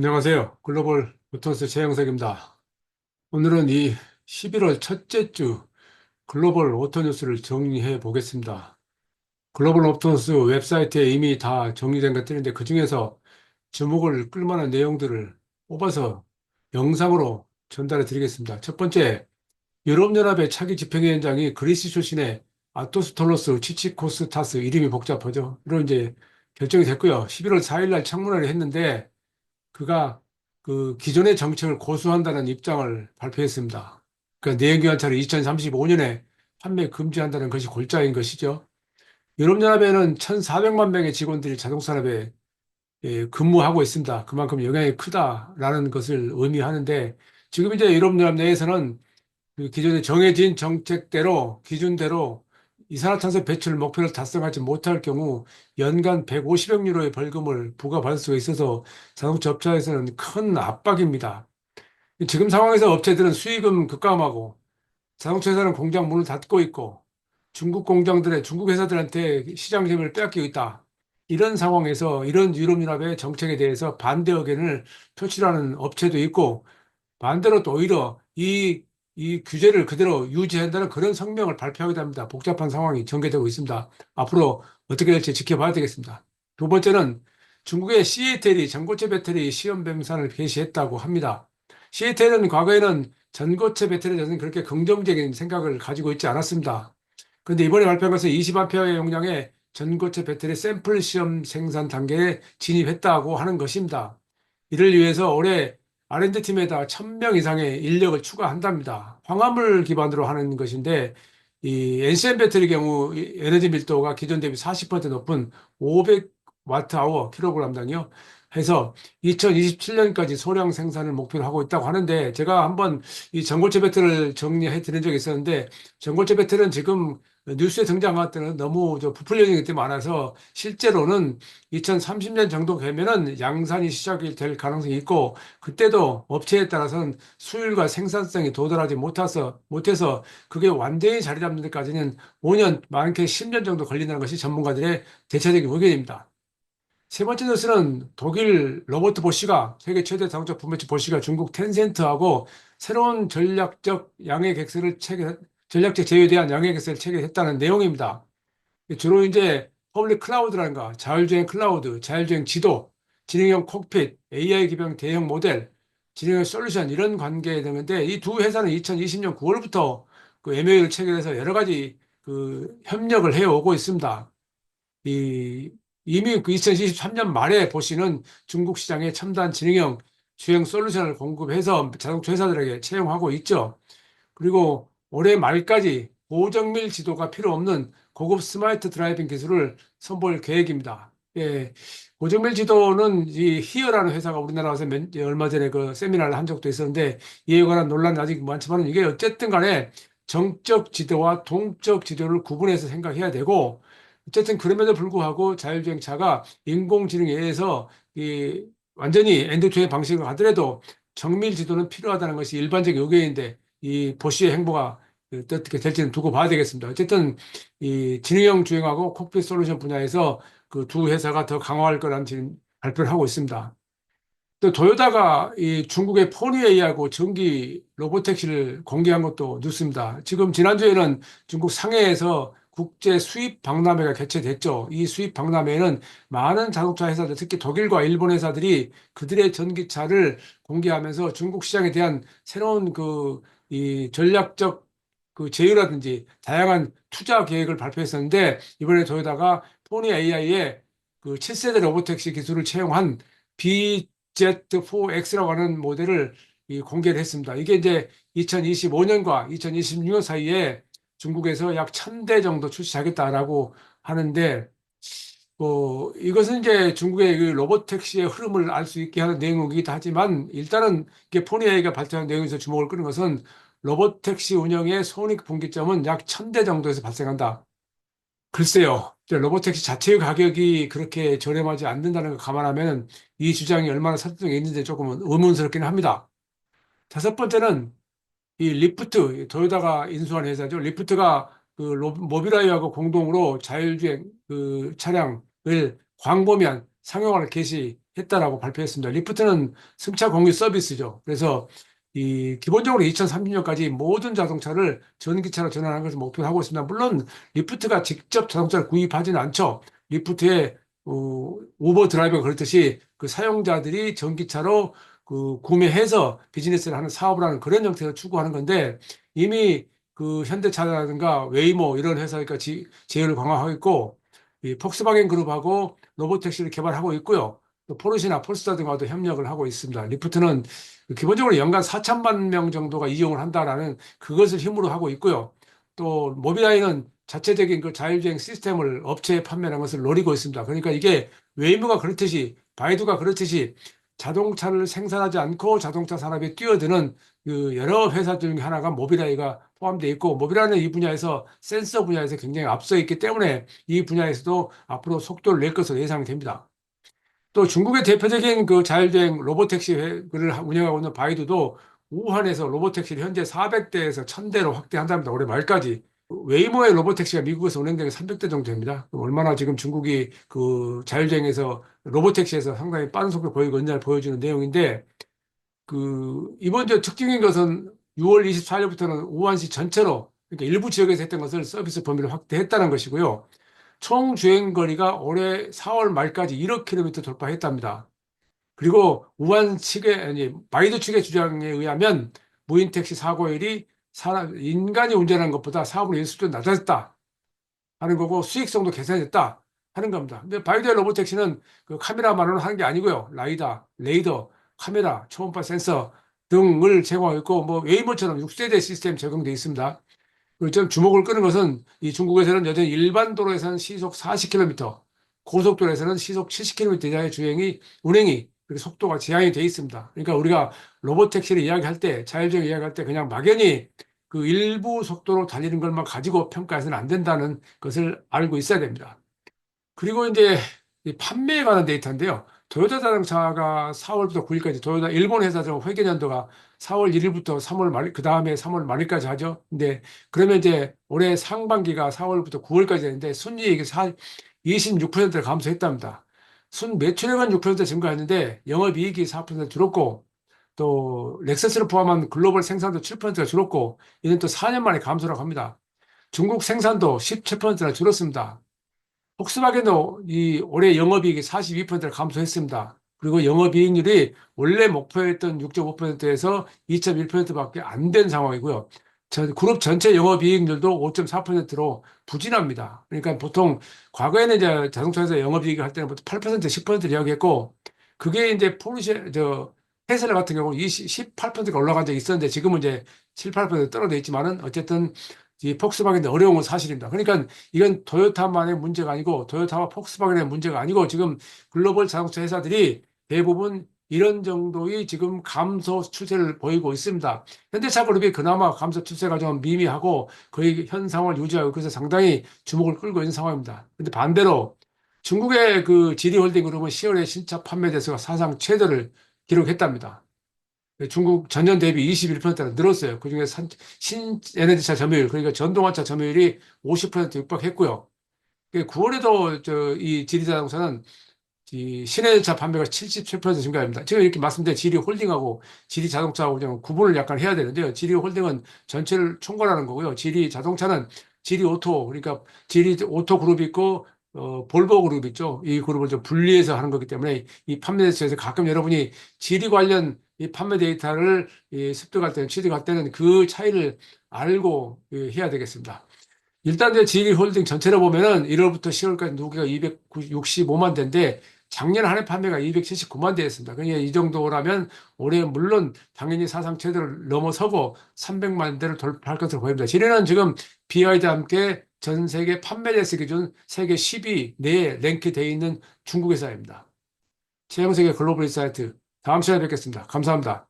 안녕하세요. 글로벌 모터스 최영석입니다. 오늘은 이 11월 첫째 주 글로벌 오토 뉴스를 정리해 보겠습니다. 글로벌 오토뉴스 웹사이트에 이미 다 정리된 것들인데 그중에서 주목을 끌만한 내용들을 뽑아서 영상으로 전달해 드리겠습니다. 첫 번째, 유럽연합의 차기 집행위원장이 그리스 출신의 아토스톨로스 치치코스타스, 이름이 복잡하죠. 이런 이제 결정이 됐고요. 11월 4일 날 청문회를 했는데 그가 그 기존의 정책을 고수한다는 입장을 발표했습니다. 그러니까 내연기관차를 2035년에 판매 금지한다는 것이 골자인 것이죠. 유럽연합에는 1,400만 명의 직원들이 자동산업에 근무하고 있습니다. 그만큼 영향이 크다라는 것을 의미하는데 지금 이제 유럽연합 내에서는 그 기존에 정해진 정책대로 기준대로 이산화탄소 배출 목표를 달성하지 못할 경우 연간 150억 유로의 벌금을 부과받을 수가 있어서 자동차 업체에서는 큰 압박입니다. 지금 상황에서 업체들은 수익은 급감하고 자동차 회사는 공장 문을 닫고 있고 중국 회사들한테 시장 점유율을 빼앗기고 있다. 이런 상황에서 이런 유럽연합의 정책에 대해서 반대 의견을 표출하는 업체도 있고 반대로 또 오히려 이 규제를 그대로 유지한다는 그런 성명을 발표하기도 합니다. 복잡한 상황이 전개되고 있습니다. 앞으로 어떻게 될지 지켜봐야 되겠습니다. 두 번째는 중국의 시에텔이 전고체 배터리 시험 병산을 개시했다고 합니다. 시에텔은 과거에는 전고체 배터리에 대해서는 그렇게 긍정적인 생각을 가지고 있지 않았습니다. 그런데 이번에 발표한 것은 20A 용량의 전고체 배터리 샘플 시험 생산 단계에 진입했다고 하는 것입니다. 이를 위해서 올해 R&D 팀에다 1,000명 이상의 인력을 추가한답니다. 황화물 기반으로 하는 것인데 이 NCM 배터리 경우 에너지 밀도가 기존 대비 40% 높은 500와트 아워 킬로그램당이요. 해서 2027년까지 소량 생산을 목표로 하고 있다고 하는데 제가 한번 이 전고체 배터리를 정리해 드린 적이 있었는데 전고체 배터리는 지금 뉴스에 등장할 때는 너무 부풀려진 것들이 많아서 실제로는 2030년 정도 되면은 양산이 시작이 될 가능성이 있고 그때도 업체에 따라서는 수율과 생산성이 도달하지 못해서 그게 완전히 자리 잡는 데까지는 5년, 많게 10년 정도 걸린다는 것이 전문가들의 대체적인 의견입니다. 세 번째 뉴스는 독일 로버트 보쉬가 세계 최대 자동차 부메치 보쉬가 중국 텐센트하고 새로운 전략적 제휴에 대한 양해 계획서를 체결했다는 내용입니다. 주로 이제 퍼블릭 클라우드라든가 자율주행 클라우드, 자율주행 지도, 지능형 콕핏, AI 기반 대형 모델, 지능형 솔루션 이런 관계에 되는데 이 두 회사는 2020년 9월부터 그 MOU를 체결해서 여러 가지 그 협력을 해오고 있습니다. 이 이미 그 2023년 말에 보시는 중국 시장에 첨단 지능형 주행 솔루션을 공급해서 자동차 회사들에게 채용하고 있죠. 그리고 올해 말까지 고정밀 지도가 필요 없는 고급 스마트 드라이빙 기술을 선보일 계획입니다. 예, 고정밀 지도는 이 히어라는 회사가 우리나라 와서 얼마 전에 그 세미나를 한 적도 있었는데 이에 관한 논란이 아직 많지만 이게 어쨌든 간에 정적 지도와 동적 지도를 구분해서 생각해야 되고 어쨌든 그럼에도 불구하고 자율주행차가 인공지능에 의해서 이 완전히 엔드 투end 방식을 하더라도 정밀 지도는 필요하다는 것이 일반적 의견인데 이 보시의 행보가 어떻게 될지는 두고 봐야 되겠습니다. 어쨌든 이 지능형 주행하고 콕핏 솔루션 분야에서 그 두 회사가 더 강화할 거라는 지금 발표를 하고 있습니다. 또 토요타가 이 중국의 포니 A하고 전기 로보택시를 공개한 것도 뉴스입니다. 지금 지난주에는 중국 상해에서 국제 수입 박람회가 개최됐죠. 이 수입 박람회에는 많은 자동차 회사들, 특히 독일과 일본 회사들이 그들의 전기차를 공개하면서 중국 시장에 대한 새로운 이 전략적 그 제휴라든지 다양한 투자 계획을 발표했었는데 이번에 토요타가 포니 AI의 그 7세대 로보택시 기술을 채용한 Z4X라고 하는 모델을 공개를 했습니다. 이게 이제 2025년과 2026년 사이에 중국에서 약 1,000대 정도 출시하겠다라고 하는데, 이것은 이제 중국의 그 로봇택시의 흐름을 알 수 있게 하는 내용이기도 하지만, 일단은 이게 포니에이가 발표한 내용에서 주목을 끄는 것은 로봇택시 운영의 손익 분기점은 약 1,000대 정도에서 발생한다. 글쎄요. 로보택시 자체의 가격이 그렇게 저렴하지 않는다는 걸 감안하면 이 주장이 얼마나 설득력이 있는지 조금은 의문스럽긴 합니다. 다섯 번째는 이 리프트, 토요타가 인수한 회사죠. 리프트가 그 모빌아이하고 공동으로 자율주행 그 차량을 광범위한 상용화를 개시 했다라고 발표했습니다. 리프트는 승차 공유 서비스죠. 그래서 이 기본적으로 2030년까지 모든 자동차를 전기차로 전환하는 것을 목표로 하고 있습니다. 물론 리프트가 직접 자동차를 구입하지는 않죠. 리프트에 우버 드라이버가 그렇듯이 그 사용자들이 전기차로 그 구매해서 비즈니스를 하는 사업을 하는 그런 형태로 추구하는 건데 이미 그 현대차라든가 웨이모 이런 회사가 제휴를 강화하고 있고 이 폭스바겐 그룹하고 로보택시를 개발하고 있고요. 또 포르쉐나 폴스타 등과도 협력을 하고 있습니다. 리프트는 기본적으로 연간 4천만 명 정도가 이용을 한다라는 그것을 힘으로 하고 있고요. 또 모빌아이는 자체적인 그 자율주행 시스템을 업체에 판매하는 것을 노리고 있습니다. 그러니까 이게 웨이모가 그렇듯이 바이두가 그렇듯이 자동차를 생산하지 않고 자동차 산업에 뛰어드는 그 여러 회사 중에 하나가 모빌아이가 포함되어 있고 모빌아이는 이 분야에서 센서 분야에서 굉장히 앞서 있기 때문에 이 분야에서도 앞으로 속도를 낼 것으로 예상이 됩니다. 또 중국의 대표적인 그 자율주행 로보택시를 운영하고 있는 바이두도 우한에서 로보택시를 현재 400대에서 1000대로 확대한답니다. 올해 말까지. 웨이모의 로보택시가 미국에서 운행되는 300대 정도 됩니다. 얼마나 지금 중국이 그 자율주행에서 로보택시에서 상당히 빠른 속도 보이고 있냐를 보여주는 내용인데 이번 주 특징인 것은 6월 24일부터는 우한시 전체로 그러니까 일부 지역에서 했던 것을 서비스 범위를 확대했다는 것이고요. 총 주행 거리가 올해 4월 말까지 1억 킬로미터 돌파했답니다. 그리고 우한 측의 아니 바이두 측의 주장에 의하면 무인 택시 사고율이 인간이 운전하는 것보다 4분의 1 수준 낮아졌다 하는 거고 수익성도 개선됐다 하는 겁니다. 근데 바이두의 로보택시는 그 카메라만으로 하는 게 아니고요. 라이다, 레이더, 카메라, 초음파 센서 등을 제공하고 있고 뭐 웨이모처럼 6세대 시스템 적용되어 있습니다. 그리고 좀 주목을 끄는 것은 이 중국에서는 여전히 일반 도로에서는 시속 40km, 고속도로에서는 시속 70km 이상의 운행이 그렇게 속도가 제한이 되어 있습니다. 그러니까 우리가 로보택시를 이야기할 때, 자율주행 이야기할 때 그냥 막연히 그 일부 속도로 달리는 것만 가지고 평가해서는 안 된다는 것을 알고 있어야 됩니다. 그리고 이제 이 판매에 관한 데이터인데요. 토요타 자동차가 4월부터 9일까지 토요타 일본 회사들은 회계연도가 4월 1일부터 3월 말, 그 다음에 3월 말일까지 하죠. 근데 그러면 이제 올해 상반기가 4월부터 9월까지 되는데 순이익이 26%를 감소했답니다. 순 매출액은 6% 증가했는데 영업이익이 4% 줄었고 또 렉서스를 포함한 글로벌 생산도 7%가 줄었고 이는 또 4년 만에 감소라고 합니다. 중국 생산도 17%나 줄었습니다. 폭스바겐도 이 올해 영업이익이 42%를 감소했습니다. 그리고 영업이익률이 원래 목표했던 6.5%에서 2.1%밖에 안 된 상황이고요. 그룹 전체 영업이익률도 5.4%로 부진합니다. 그러니까 보통 과거에는 이제 자동차에서 영업이익을 할 때는 보통 8%, 10%를 이야기했고 그게 이제 테슬라 같은 경우 18%가 올라간 적이 있었는데 지금은 이제 7, 8% 떨어져 있지만은 어쨌든 이 폭스바겐의 어려운 건 사실입니다. 그러니까 이건 토요타만의 문제가 아니고 토요타와 폭스바겐의 문제가 아니고 지금 글로벌 자동차 회사들이 대부분 이런 정도의 지금 감소 추세를 보이고 있습니다. 현대차 그룹이 그나마 감소 추세가 좀 미미하고 거의 현 상황을 유지하고 그래서 상당히 주목을 끌고 있는 상황입니다. 근데 반대로 중국의 그 지리홀딩 그룹은 10월에 신차 판매 대수가 사상 최대를 기록했답니다. 중국 전년 대비 21%나 늘었어요. 그중에 신에너지차 점유율, 그러니까 전동화차 점유율이 50% 육박했고요. 9월에도 이 지리자동차는 이 신해전차 판매가 77% 증가합니다. 제가 이렇게 말씀드린 지리홀딩하고 지리자동차하고 좀 구분을 약간 해야 되는데요. 지리홀딩은 전체를 총괄하는 거고요. 지리자동차는 지리오토, 그러니까 지리오토 그룹이 있고 볼보 그룹 있죠. 이 그룹을 좀 분리해서 하는 거기 때문에 이 판매 대수에서 가끔 여러분이 지리 관련 이 판매 데이터를 습득할 때는 취득할 때는 그 차이를 알고 해야 되겠습니다. 일단 이제 지리홀딩 전체로 보면은 1월부터 10월까지 누계가 265만 대인데 작년 한 해 판매가 279만 대였습니다. 그러니까 이 정도라면 올해 물론 당연히 사상 최대를 넘어서고 300만 대를 돌파할 것으로 보입니다. 지리는 지금 BYD와 함께 전 세계 판매 대수 기준 세계 10위 내에 랭크되어 있는 중국 회사입니다. 최영석의 글로벌 인사이트 다음 시간에 뵙겠습니다. 감사합니다.